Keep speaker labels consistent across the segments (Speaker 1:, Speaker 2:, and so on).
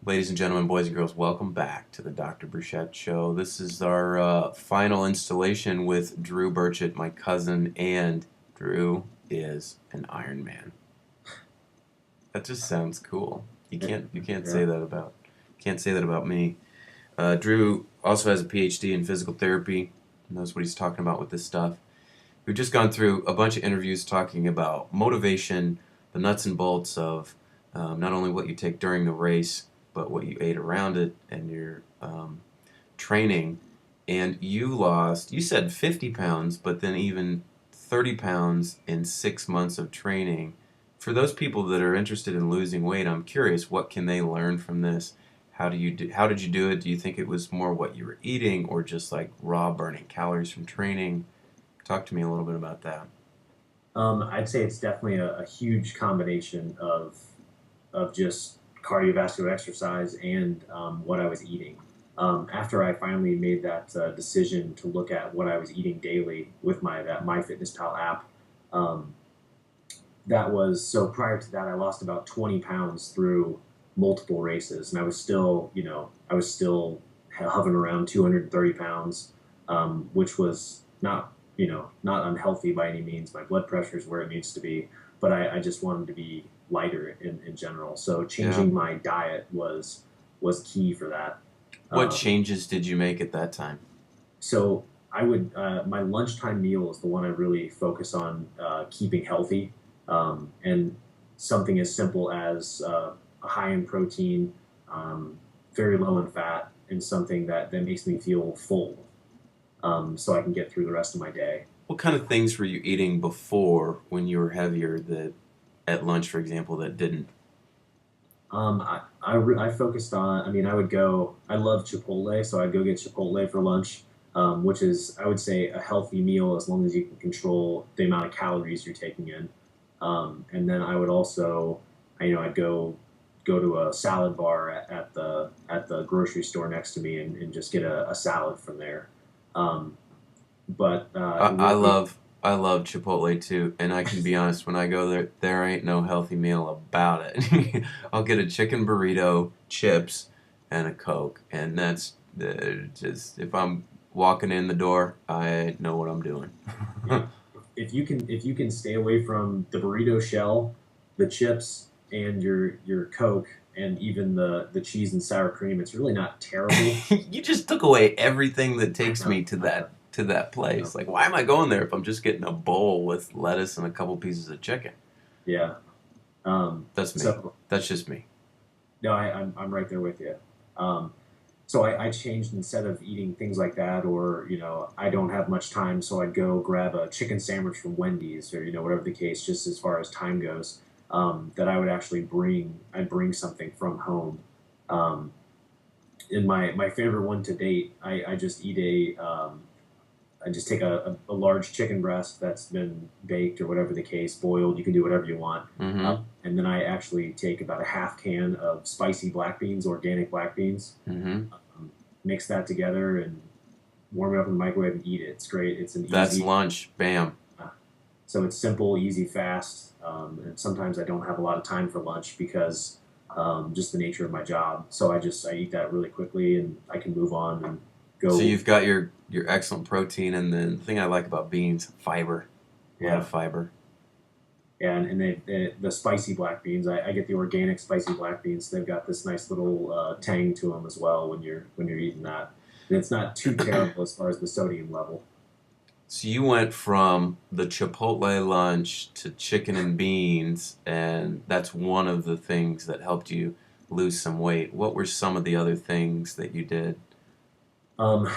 Speaker 1: Ladies and gentlemen, boys and girls, welcome back to the Dr. Burchett Show. This is our final installation with Drew Burchett, my cousin, and Drew is an Ironman. That just sounds cool. You can't say
Speaker 2: Yeah.
Speaker 1: that about me. Drew also has a PhD in physical therapy. Knows what he's talking about with this stuff. We've just gone through a bunch of interviews talking about motivation, the nuts and bolts of not only what you take during the race, but what you ate around it and your training. And you said 50 pounds, but then even 30 pounds in 6 months of training. For those people that are interested in losing weight, I'm curious, what can they learn from this? How did you do it? Do you think it was more what you were eating or just like raw burning calories from training? Talk to me a little bit about that.
Speaker 2: I'd say it's definitely a huge combination of just cardiovascular exercise and what I was eating. After I finally made that decision to look at what I was eating daily with that MyFitnessPal app, um, that was so. Prior to that, I lost about 20 pounds through multiple races, and I was still hovering around 230 pounds, which was not unhealthy by any means. My blood pressure is where it needs to be, but I just wanted to be lighter in general. So
Speaker 1: Yeah.
Speaker 2: changing my diet was key for that.
Speaker 1: What
Speaker 2: Um,
Speaker 1: changes did you make at that time?
Speaker 2: so I would my lunchtime meal is the one I really focus on keeping healthy, and something as simple as a high in protein, um, very low in fat, and something that makes me feel full, so I can get through the rest of my day.
Speaker 1: What kind of things were you eating before when you were heavier that at lunch, for example, that didn't?
Speaker 2: I focused on, I mean, I would go, I love Chipotle, so I'd go get Chipotle for lunch, which is, I would say, a healthy meal as long as you can control the amount of calories you're taking in. And then I would also, I'd go to a salad bar at the grocery store next to me and just get a salad from there. Um, but
Speaker 1: I, I
Speaker 2: really,
Speaker 1: love I love Chipotle too, and I can be honest, when I go there, there ain't no healthy meal about it. I'll get a chicken burrito, chips, and a Coke, and that's just if I'm walking in the door, I know what I'm doing.
Speaker 2: yeah, if you can stay away from the burrito shell, the chips, and your Coke, and even the cheese and sour cream, it's really not terrible.
Speaker 1: You just took away everything that
Speaker 2: I
Speaker 1: takes
Speaker 2: know,
Speaker 1: me to
Speaker 2: I know,
Speaker 1: that
Speaker 2: I know.
Speaker 1: place. Like, why am I going there if I'm just getting a bowl with lettuce and a couple pieces of chicken?
Speaker 2: Yeah.
Speaker 1: That's me.
Speaker 2: So
Speaker 1: That's just me.
Speaker 2: no, I'm right there with you. Um, so I changed instead of eating things like that, or I don't have much time, so I'd go grab a chicken sandwich from Wendy's, or whatever the case. Just as far as time goes, that I would actually I'd bring something from home. Um, and my favorite one to date, I just eat I just take a large chicken breast that's been baked or whatever the case, boiled. You can do whatever you want.
Speaker 1: Mm-hmm.
Speaker 2: And then I actually take about a half can of spicy black beans, organic black beans,
Speaker 1: Mm-hmm.
Speaker 2: mix that together and warm it up in the microwave and eat it. It's great. It's an
Speaker 1: That's
Speaker 2: easy,
Speaker 1: lunch. Bam.
Speaker 2: uh, so it's simple, easy, fast. And sometimes I don't have a lot of time for lunch because just the nature of my job. So I eat that really quickly and I can move on and
Speaker 1: So
Speaker 2: go.
Speaker 1: you've got your excellent protein, and then the thing I like about beans, fiber. A lot of
Speaker 2: Yeah.
Speaker 1: fiber.
Speaker 2: Yeah, and the spicy black beans, I get the organic spicy black beans. They've got this nice little tang to them as well when you're eating that, and it's not too terrible as far as the sodium level.
Speaker 1: So you went from the Chipotle lunch to chicken and beans, and that's one of the things that helped you lose some weight. What were some of the other things that you did?
Speaker 2: Um,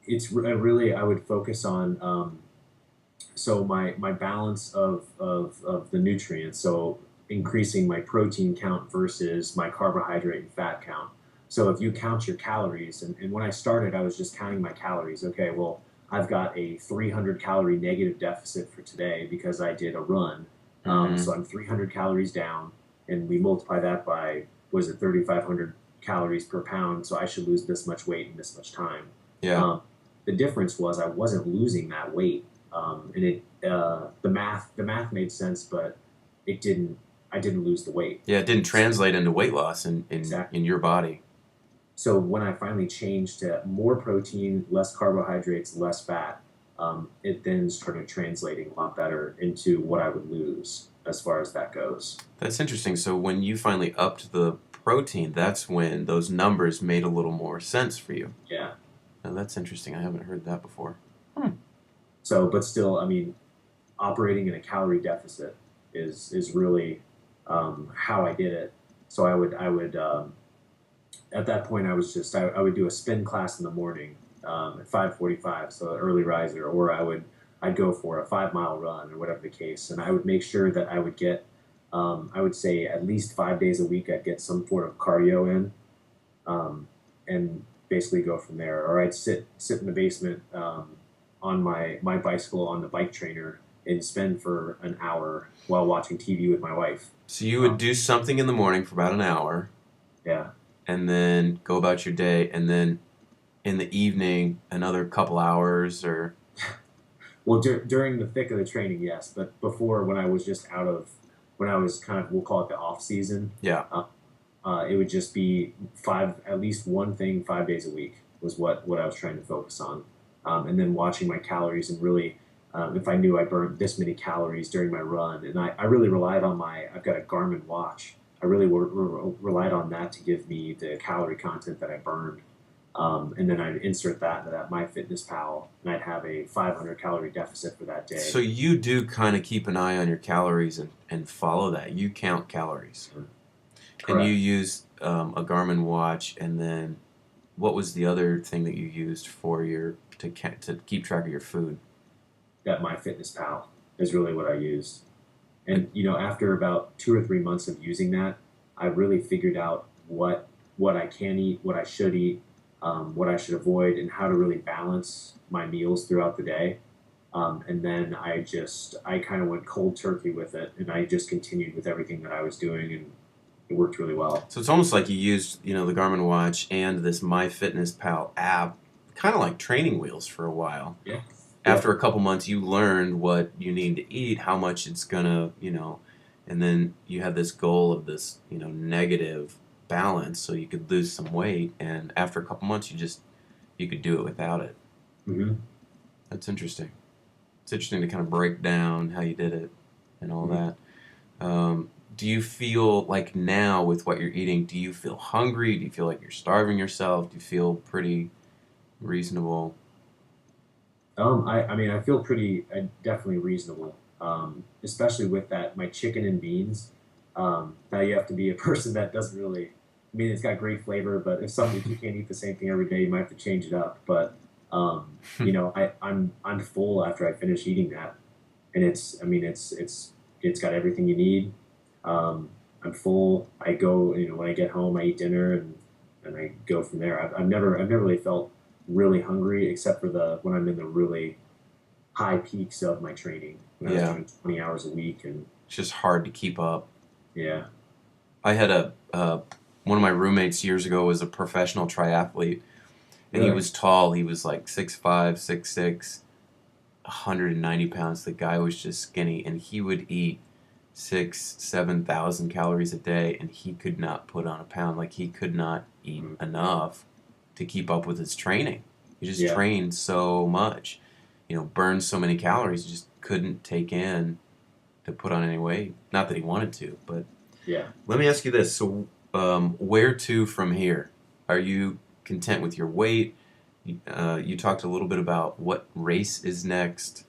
Speaker 2: really I would focus on so my balance of the nutrients. So increasing my protein count versus my carbohydrate and fat count. So if you count your calories, and when I started, I was just counting my calories. Okay, well, I've got a 300 calorie negative deficit for today because I did a run.
Speaker 1: Mm-hmm.
Speaker 2: So I'm 300 calories down, and we multiply that by, was it 3,500 calories per pound? So I should lose this much weight in this much time.
Speaker 1: Yeah.
Speaker 2: Um, the difference was I wasn't losing that weight, and the math made sense, but it didn't. I didn't lose the weight.
Speaker 1: Yeah, it didn't translate into weight loss
Speaker 2: Exactly.
Speaker 1: in your body.
Speaker 2: So when I finally changed to more protein, less carbohydrates, less fat, it then started translating a lot better into what I would lose as far as that goes.
Speaker 1: That's interesting. So when you finally upped the protein, that's when those numbers made a little more sense for you.
Speaker 2: Yeah.
Speaker 1: Now, that's interesting. I haven't heard that before. Hmm.
Speaker 2: So, but still, I mean, operating in a calorie deficit is really how I did it. So I would at that point I would do a spin class in the morning at 5:45, so an early riser, or I'd go for a 5 mile run or whatever the case, and I would make sure that I would get I would say at least 5 days a week I'd get some sort of cardio in, and basically go from there. Or I'd sit in the basement on my bicycle on the bike trainer and spend for an hour while watching TV with my wife.
Speaker 1: So you would
Speaker 2: Um,
Speaker 1: do something in the morning for about an hour,
Speaker 2: yeah.
Speaker 1: and then go about your day, and then in the evening another couple hours, or
Speaker 2: Well, during the thick of the training, yes, but before, when I was just out of, when I was kind of, we'll call it the off season,
Speaker 1: yeah.
Speaker 2: it would just be at least one thing 5 days a week was what I was trying to focus on, and then watching my calories and really, if I knew I burned this many calories during my run, and I really relied on I've got a Garmin watch. I really relied on that to give me the calorie content that I burned. And then I'd insert that into that MyFitnessPal, and I'd have a 500 calorie deficit for that day.
Speaker 1: So you do kind of keep an eye on your calories and follow that. You count calories, and you
Speaker 2: Correct.
Speaker 1: use a Garmin watch. And then, what was the other thing that you used for to keep track of your food?
Speaker 2: That MyFitnessPal is really what I used. And after about 2 or 3 months of using that, I really figured out what I can eat, what I should eat, what I should avoid, and how to really balance my meals throughout the day. And then I kind of went cold turkey with it, and I just continued with everything that I was doing, and it worked really well.
Speaker 1: So it's almost like you used the Garmin watch and this MyFitnessPal app, kind of like training wheels for a while.
Speaker 2: Yeah.
Speaker 1: After
Speaker 2: Yep.
Speaker 1: a couple months, you learned what you need to eat, how much it's gonna, and then you had this goal of this, negative balance, so you could lose some weight. And after a couple months, you could do it without it.
Speaker 2: Mm-hmm.
Speaker 1: That's interesting. It's interesting to kind of break down how you did it and all
Speaker 2: Mm-hmm.
Speaker 1: that. Do you feel like now with what you're eating, do you feel hungry? Do you feel like you're starving yourself? Do you feel pretty reasonable?
Speaker 2: I mean, I feel pretty, definitely reasonable, especially with that, my chicken and beans. Now you have to be a person that doesn't really, I mean, it's got great flavor, but if you can't eat the same thing every day, you might have to change it up. But, I'm full after I finish eating that. And I mean, it's got everything you need. I'm full. I go, when I get home, I eat dinner, and I go from there. I've never really felt really hungry except for when I'm in the really high peaks of my training when I was
Speaker 1: Yeah,
Speaker 2: doing 20 hours a week. And
Speaker 1: it's just hard to keep up.
Speaker 2: yeah.
Speaker 1: I had one of my roommates years ago was a professional triathlete, and he
Speaker 2: Really.
Speaker 1: was tall. He was like 6'5", 6'6", 190 pounds. The guy was just skinny, and he would eat 7,000 calories a day, and he could not put on a pound. Like, he could not eat
Speaker 2: Mm.
Speaker 1: enough to keep up with his training. He just
Speaker 2: Yeah.
Speaker 1: trained so much, burned so many calories, he just couldn't take in to put on any weight. Not that he wanted to, but
Speaker 2: Yeah.
Speaker 1: let me ask you this. So, where to from here? Are you content with your weight? You talked a little bit about what race is next.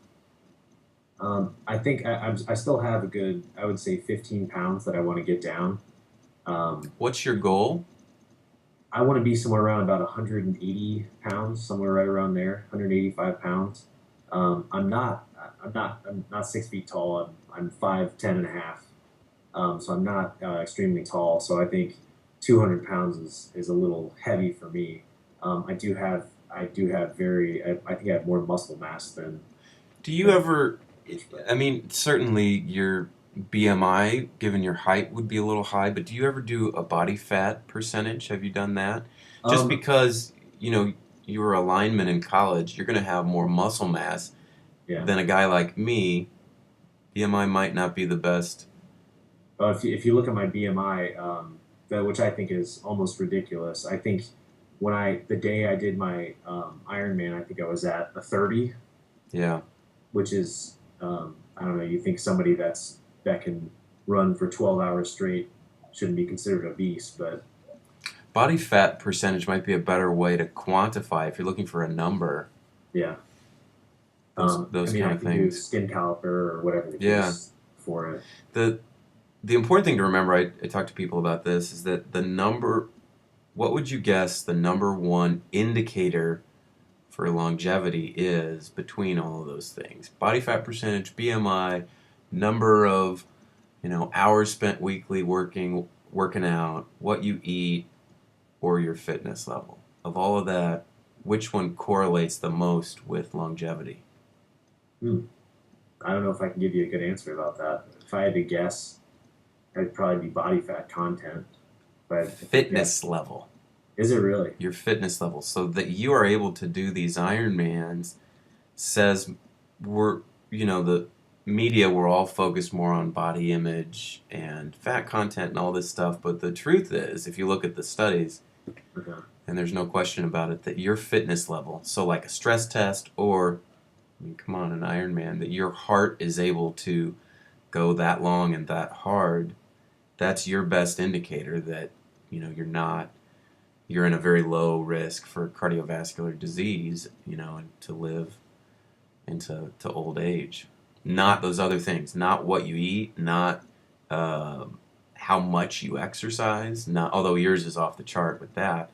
Speaker 2: I think I still have a good, I would say, 15 pounds that I want to get down. Um,
Speaker 1: What's your goal?
Speaker 2: I want to be somewhere around about 180 pounds, somewhere right around there, 185 pounds. I'm not 6 feet tall. I'm 5'10" and a half. So I'm not extremely tall. So I think 200 pounds is a little heavy for me. I do have I think I have more muscle mass
Speaker 1: Do you
Speaker 2: than
Speaker 1: ever,
Speaker 2: age, but
Speaker 1: I mean, certainly your BMI, given your height, would be a little high, but do you ever do a body fat percentage? Have you done that? Just
Speaker 2: um,
Speaker 1: because, you were a lineman in college, you're going to have more muscle mass
Speaker 2: yeah,
Speaker 1: than a guy like me. BMI might not be the best
Speaker 2: If you look at my BMI, which I think is almost ridiculous, I think the day I did my Ironman, I think I was at a 30,
Speaker 1: Yeah.
Speaker 2: which is I don't know. You think somebody that can run for 12 hours straight shouldn't be considered obese, but
Speaker 1: Body fat percentage might be a better way to quantify if you're looking for a number.
Speaker 2: yeah. I
Speaker 1: Those
Speaker 2: mean,
Speaker 1: kind
Speaker 2: I
Speaker 1: of
Speaker 2: can do
Speaker 1: things.
Speaker 2: skin caliper or whatever the
Speaker 1: Yeah.
Speaker 2: case for it.
Speaker 1: The the important thing to remember, I talk to people about this, is that what would you guess the number one indicator for longevity is between all of those things? Body fat percentage, BMI, number of, hours spent weekly working out, what you eat, or your fitness level. Of all of that, which one correlates the most with longevity?
Speaker 2: Hmm. I don't know if I can give you a good answer about that. If I had to guess, it'd probably be body fat content. But if I
Speaker 1: Fitness
Speaker 2: guess,
Speaker 1: level.
Speaker 2: is it really?
Speaker 1: Your fitness level. So that you are able to do these Ironmans says we're, the media, we're all focused more on body image and fat content and all this stuff. But the truth is, if you look at the studies,
Speaker 2: Okay.
Speaker 1: and there's no question about it, that your fitness level, so like a stress test or, I mean, come on, an Ironman, that your heart is able to go that long and that hard, that's your best indicator that, you're in a very low risk for cardiovascular disease, and to live into old age. Not those other things, not what you eat, not how much you exercise, not although yours is off the chart with that,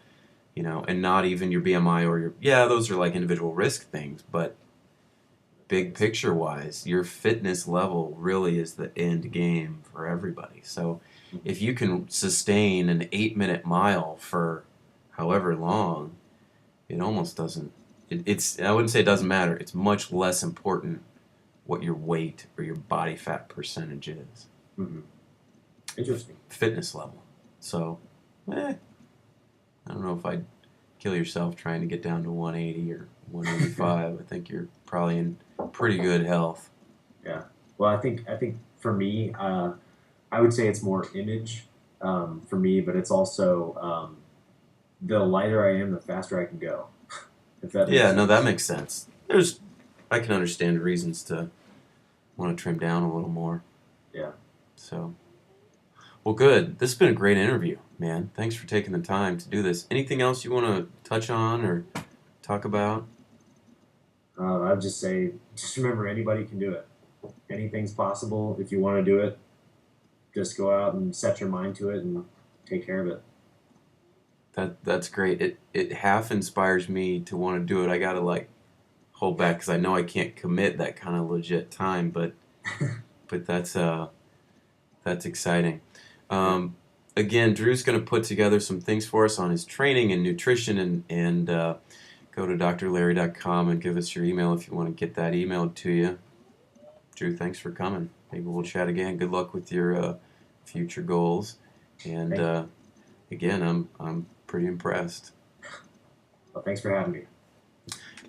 Speaker 1: and not even your BMI or yeah, those are like individual risk things, but big picture wise, your fitness level really is the end game for everybody. So if you can sustain an 8-minute mile for however long, it almost doesn't, I wouldn't say it doesn't matter. It's much less important what your weight or your body fat percentage is.
Speaker 2: Mm-hmm. Interesting.
Speaker 1: Fitness level. So, I don't know if I'd kill yourself trying to get down to 180 or 185. I think you're probably in pretty good health.
Speaker 2: Yeah. Well, I think for me, I would say it's more image for me, but it's also the lighter I am, the faster I can go. If that makes
Speaker 1: Yeah, no, that
Speaker 2: sense.
Speaker 1: makes sense. I can understand reasons to want to trim down a little more.
Speaker 2: Yeah.
Speaker 1: So, well, good. This has been a great interview, man. Thanks for taking the time to do this. Anything else you want to touch on or talk about?
Speaker 2: I would just say, just remember, anybody can do it. Anything's possible if you want to do it. Just go out and set your mind to it and take care of it.
Speaker 1: That's great. It half inspires me to want to do it. I gotta like hold back because I know I can't commit that kind of legit time, but that's exciting.
Speaker 2: Yeah.
Speaker 1: Um, Again, Drew's going to put together some things for us on his training and nutrition, and go to drlarry.com and give us your email if you want to get that emailed to you. Drew, thanks for coming. Maybe we'll chat again. Good luck with your future goals, and
Speaker 2: Thank you.
Speaker 1: again, I'm pretty impressed.
Speaker 2: Well, thanks for having me.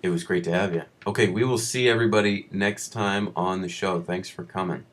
Speaker 1: It was great to have you. Okay, we will see everybody next time on the show. Thanks for coming.